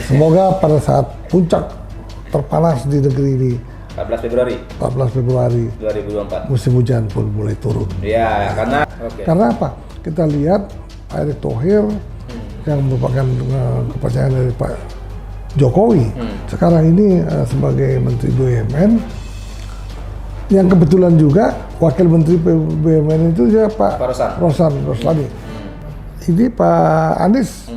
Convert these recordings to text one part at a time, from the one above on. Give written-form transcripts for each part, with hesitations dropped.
Semoga pada saat puncak terpanas di negeri ini 14 Februari 2024 musim hujan pun mulai turun. Ya, Karena apa? Kita lihat Pak Erick Thohir yang merupakan kepercayaan dari Pak Jokowi sekarang ini sebagai Menteri BUMN, yang kebetulan juga Wakil Menteri BUMN itu juga Pak Rosan Roslani. Ini Pak Anies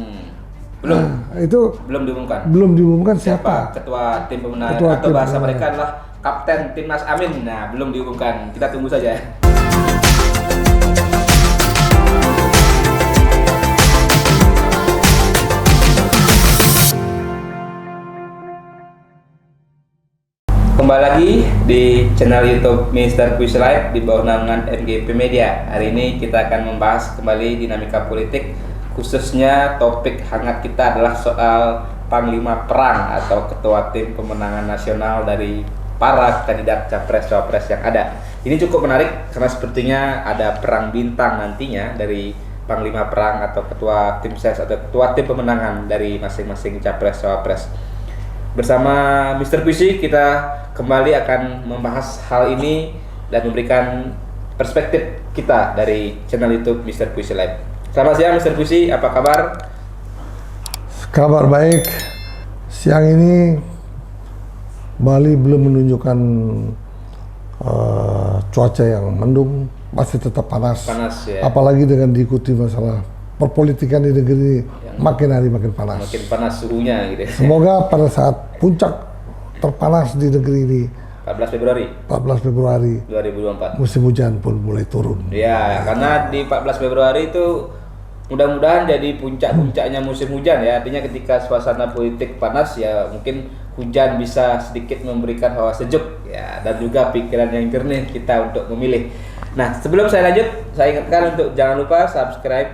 belum diumumkan siapa ketua tim pemenangan atau bahasa mereka adalah Kapten Timnas Amin. Nah, belum diumumkan, kita tunggu saja. Kembali lagi di channel YouTube Mr. Puisi Live di bawah naungan MGP Media. Hari ini kita akan membahas kembali dinamika politik, khususnya topik hangat kita adalah soal Panglima Perang atau Ketua Tim Pemenangan Nasional dari para kandidat Capres-Cawapres yang ada. Ini cukup menarik karena sepertinya ada perang bintang nantinya dari Panglima Perang atau Ketua Tim Ses atau Ketua Tim Pemenangan dari masing-masing Capres-Cawapres. Bersama Mr. Puisi kita kembali akan membahas hal ini dan memberikan perspektif kita dari channel YouTube Mr. Puisi Live. Selamat siang Mr. Puisi, apa kabar? Kabar baik. Siang ini Bali belum menunjukkan cuaca yang mendung, masih tetap panas ya. Apalagi dengan diikuti masalah perpolitikan di negeri makin hari makin panas. Makin panas suhunya gitu. Semoga pada saat puncak terpanas di negeri ini 14 Februari 2024 musim hujan pun mulai turun. Ya, karena di 14 Februari itu mudah-mudahan jadi puncak-puncaknya musim hujan ya. Artinya ketika suasana politik panas ya mungkin hujan bisa sedikit memberikan hawa sejuk ya, dan juga pikiran yang jernih kita untuk memilih. Nah, sebelum saya lanjut, saya ingatkan untuk jangan lupa subscribe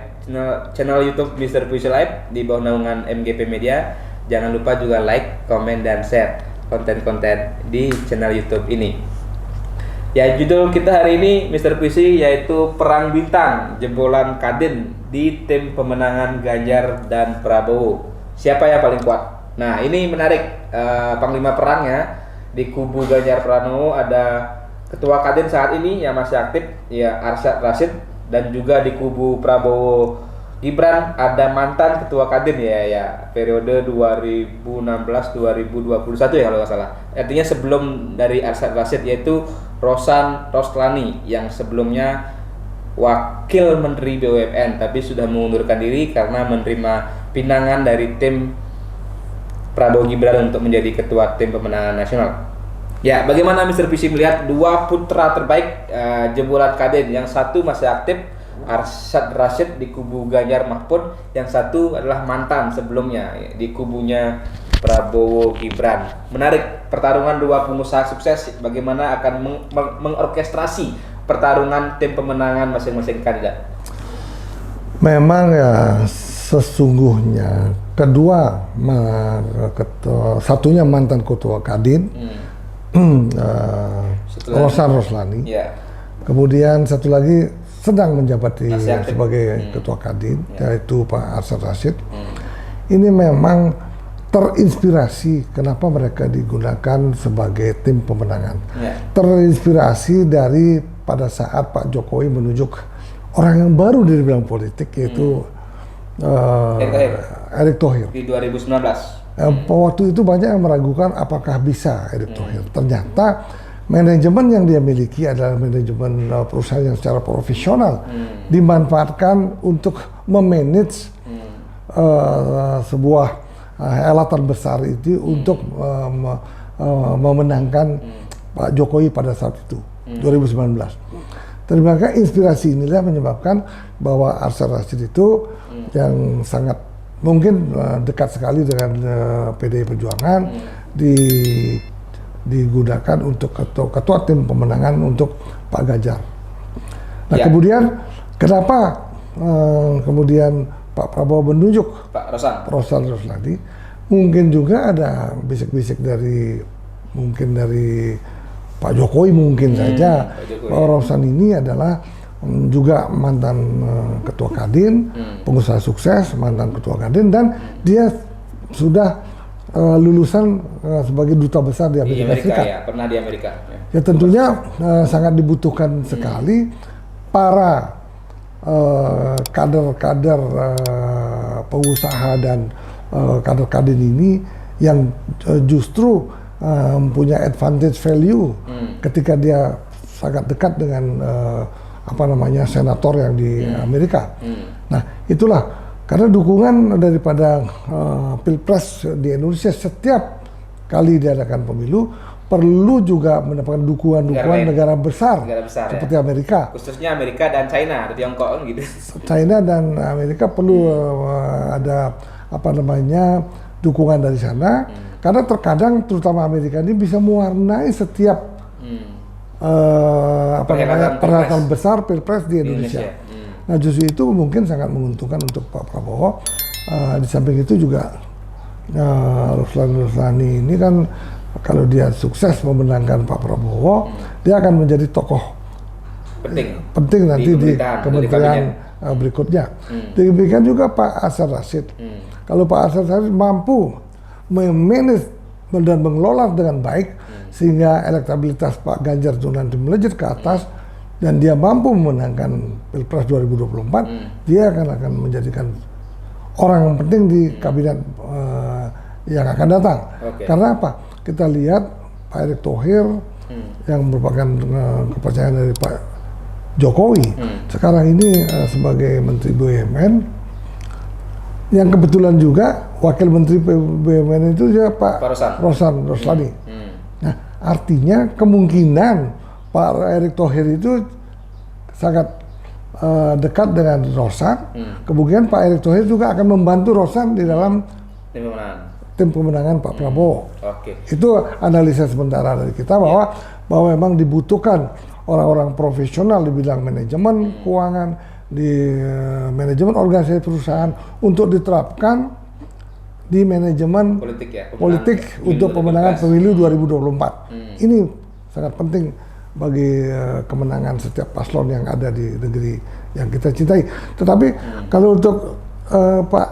channel YouTube Mr. Puisi Live di bawah naungan MGP Media. Jangan lupa juga like, komen, dan share konten-konten di channel YouTube ini. Ya, judul kita hari ini Mr. Puisi yaitu Perang Bintang, Jebolan Kadin di Tim Pemenangan Ganjar dan Prabowo. Siapa yang paling kuat? Nah, ini menarik. Panglima Perangnya di kubu Ganjar Pranowo ada Ketua Kadin saat ini yang masih aktif ya, Arsyad Rashid, dan juga di kubu Prabowo Gibran ada mantan Ketua Kadin ya periode 2016-2021 ya kalau nggak salah. Artinya sebelum dari Arsyad Rashid yaitu Rosan Roslani yang sebelumnya Wakil Menteri BUMN tapi sudah mengundurkan diri karena menerima pinangan dari tim Prabowo Gibran untuk menjadi Ketua Tim Pemenangan Nasional. Ya, bagaimana Mr. Puisi melihat dua putra terbaik jebolan Kadin? Yang satu masih aktif, Arsyad Rashid di kubu Ganjar Mahfud, yang satu adalah mantan sebelumnya di kubunya Prabowo Gibran. Menarik pertarungan dua pengusaha sukses, bagaimana akan mengorkestrasi pertarungan tim pemenangan masing-masing kandidat. Memang ya sesungguhnya satunya mantan Ketua Kadin, Rosan Roslani. Kemudian satu lagi sedang menjabat sebagai Ketua Kadin, yaitu Pak Arsyad Rashid. Ini memang terinspirasi kenapa mereka digunakan sebagai tim pemenangan. Terinspirasi dari pada saat Pak Jokowi menunjuk orang yang baru di bidang politik, yaitu Erick Thohir di 2019. Waktu itu banyak yang meragukan apakah bisa Erick Thohir. Ternyata manajemen yang dia miliki adalah manajemen perusahaan yang secara profesional dimanfaatkan untuk memanage sebuah elatan besar itu untuk memenangkan Pak Jokowi pada saat itu 2019. Ternyata inspirasi inilah menyebabkan bahwa Arsyad Rashid itu yang sangat mungkin dekat sekali dengan PDI Perjuangan digunakan untuk ketua tim pemenangan untuk Pak Ganjar. Nah kemudian kenapa kemudian Pak Prabowo menunjuk Pak Rosan Roslani? Mungkin juga ada bisik-bisik dari Pak Jokowi mungkin saja bahwa Rosan ini adalah juga mantan ketua Kadin, pengusaha sukses, mantan ketua Kadin, dan dia sudah lulusan sebagai duta besar di Amerika Serikat. Ya, pernah di Amerika. Ya tentunya sangat dibutuhkan sekali para kader-kader pengusaha dan kader-kader ini yang justru mempunyai advantage value ketika dia sangat dekat dengan senator yang di Amerika. Nah itulah karena dukungan daripada Pilpres di Indonesia setiap kali diadakan pemilu perlu juga mendapatkan dukungan negara besar seperti ya. Amerika. Khususnya Amerika dan China, Tiongkok gitu. China dan Amerika perlu ada dukungan dari sana karena terkadang terutama Amerika ini bisa mewarnai setiap perhelatan besar Pilpres di Indonesia. Nah justru itu mungkin sangat menguntungkan untuk Pak Prabowo. Di samping itu juga Ruslan Ruslani ini kan kalau dia sukses memenangkan Pak Prabowo, dia akan menjadi tokoh penting nanti di kementerian berikutnya. Demikian juga Pak Asar Rashid. Kalau Pak Asar Rashid mampu memanage dan mengelola dengan baik sehingga elektabilitas Pak Ganjar itu nanti melejit ke atas dan dia mampu memenangkan Pilpres 2024, dia akan menjadikan orang yang penting di kabinet yang akan datang. Karena apa? Kita lihat Pak Erick Thohir yang merupakan kepercayaan dari Pak Jokowi sekarang ini sebagai Menteri BUMN, yang kebetulan juga Wakil Menteri BUMN itu juga Pak Ruslan Ruslani. Nah artinya kemungkinan Pak Erick Thohir itu sangat dekat dengan Ruslan. Kemungkinan Pak Erick Thohir juga akan membantu Ruslan di dalam tim pemenangan Pak Prabowo. Itu analisa sementara dari kita bahwa memang dibutuhkan orang-orang profesional di bidang manajemen keuangan, di manajemen organisasi perusahaan untuk diterapkan di manajemen politik untuk pemenangan pemilu 2024. Ini sangat penting bagi kemenangan setiap paslon yang ada di negeri yang kita cintai. Tetapi kalau untuk Pak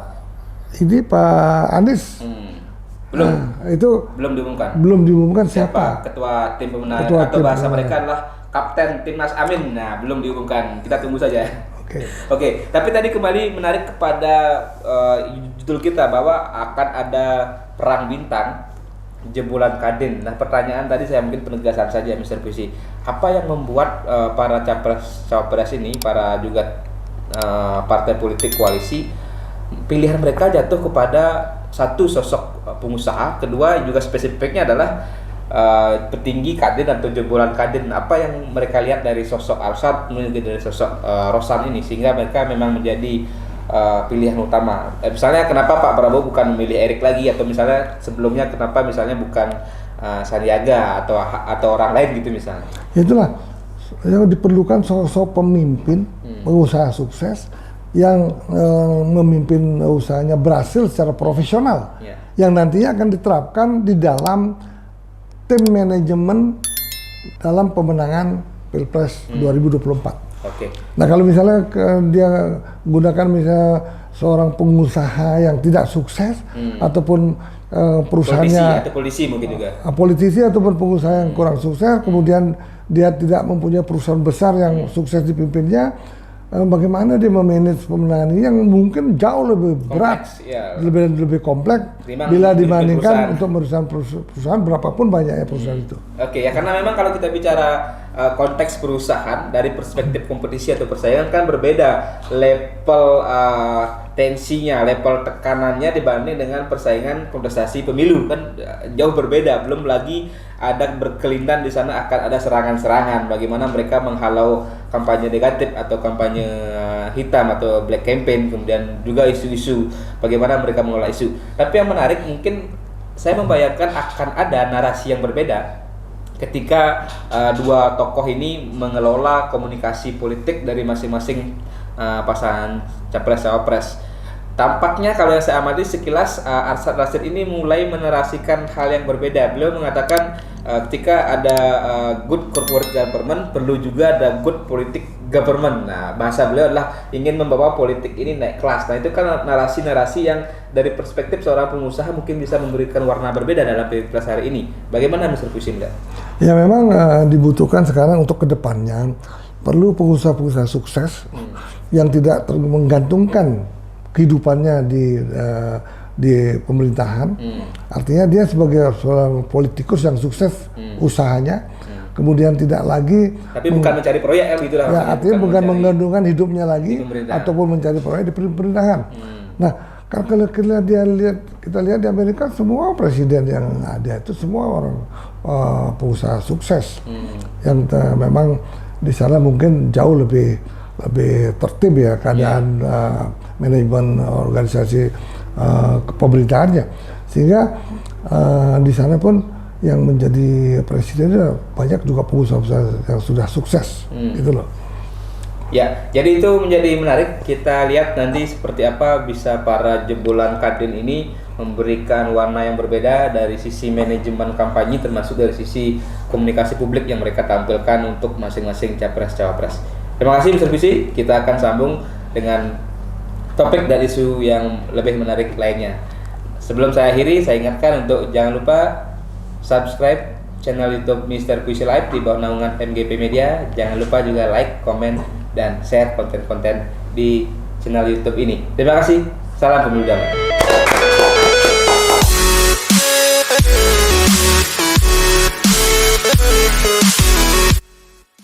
Anies belum diumumkan siapa ketua tim pemenangan atau bahasa mereka adalah Kapten Timnas Amin. Nah belum diumumkan, kita tunggu saja. Oke. Tapi tadi kembali menarik kepada judul kita bahwa akan ada perang bintang jebolan Kadin. Nah pertanyaan tadi saya mungkin penegasan saja Mr. Puisi. Apa yang membuat para capres ini, para juga partai politik koalisi, pilihan mereka jatuh kepada satu sosok pengusaha, kedua juga spesifiknya adalah petinggi Kadin atau jebolan Kadin. Apa yang mereka lihat dari sosok Arsyad dari sosok Ruslan ini sehingga mereka memang menjadi pilihan utama. Misalnya kenapa Pak Prabowo bukan memilih Erick lagi, atau misalnya sebelumnya kenapa misalnya bukan Sandiaga atau orang lain gitu misalnya. Itulah yang diperlukan sosok pemimpin pengusaha sukses yang memimpin usahanya berhasil secara profesional, yang nantinya akan diterapkan di dalam tim manajemen dalam pemenangan Pilpres 2024. Nah kalau misalnya dia gunakan misalnya seorang pengusaha yang tidak sukses ataupun perusahaannya politisi ataupun pengusaha yang kurang sukses, kemudian dia tidak mempunyai perusahaan besar yang sukses dipimpinnya, bagaimana dia memanage pemenangan ini yang mungkin jauh lebih berat, lebih kompleks bila dibandingkan untuk merusak perusahaan berapapun banyaknya perusahaan itu. Karena memang kalau kita bicara konteks perusahaan dari perspektif kompetisi atau persaingan kan berbeda level tensinya, level tekanannya dibanding dengan persaingan kontestasi pemilu kan jauh berbeda. Belum lagi ada berkelindan di sana akan ada serangan-serangan, bagaimana mereka menghalau kampanye negatif atau kampanye hitam atau black campaign, kemudian juga isu-isu bagaimana mereka mengelola isu. Tapi yang menarik mungkin saya membayangkan akan ada narasi yang berbeda ketika dua tokoh ini mengelola komunikasi politik dari masing-masing pasangan capres-cawapres. Tampaknya kalau yang saya amati sekilas Arsyad Rashid ini mulai menarasikan hal yang berbeda. Beliau mengatakan ketika ada good corporate government perlu juga ada good politik government. Nah, bahasa beliau adalah ingin membawa politik ini naik kelas. Nah, itu kan narasi-narasi yang dari perspektif seorang pengusaha mungkin bisa memberikan warna berbeda dalam pilpres hari ini. Bagaimana Mr. Pusinda? Ya memang dibutuhkan sekarang untuk kedepannya perlu pengusaha-pengusaha sukses yang tidak menggantungkan kehidupannya di pemerintahan. Artinya dia sebagai seorang politikus yang sukses usahanya, kemudian tidak lagi bukan mencari proyek gitu lah. Ya, artinya bukan menggantungkan hidupnya lagi ataupun mencari proyek di pemerintahan. Nah, kalau kita lihat di Amerika, semua presiden yang ada itu semua orang pengusaha sukses yang memang di sana mungkin jauh lebih tertib ya keadaan manajemen organisasi pemerintahannya, sehingga di sana pun yang menjadi presiden banyak juga pengusaha-pengusaha yang sudah sukses, gitu loh. Ya, jadi itu menjadi menarik. Kita lihat nanti seperti apa bisa para jebolan Kadin ini memberikan warna yang berbeda dari sisi manajemen kampanye, termasuk dari sisi komunikasi publik yang mereka tampilkan untuk masing-masing capres-cawapres. Terima kasih Mr. Pusi. Kita akan sambung dengan topik dan isu yang lebih menarik lainnya. Sebelum saya akhiri, saya ingatkan untuk jangan lupa subscribe channel YouTube Mr. Puisi Live di bawah naungan MGP Media. Jangan lupa juga like, komen, dan share konten-konten di channel YouTube ini. Terima kasih. Salam pemilu damai.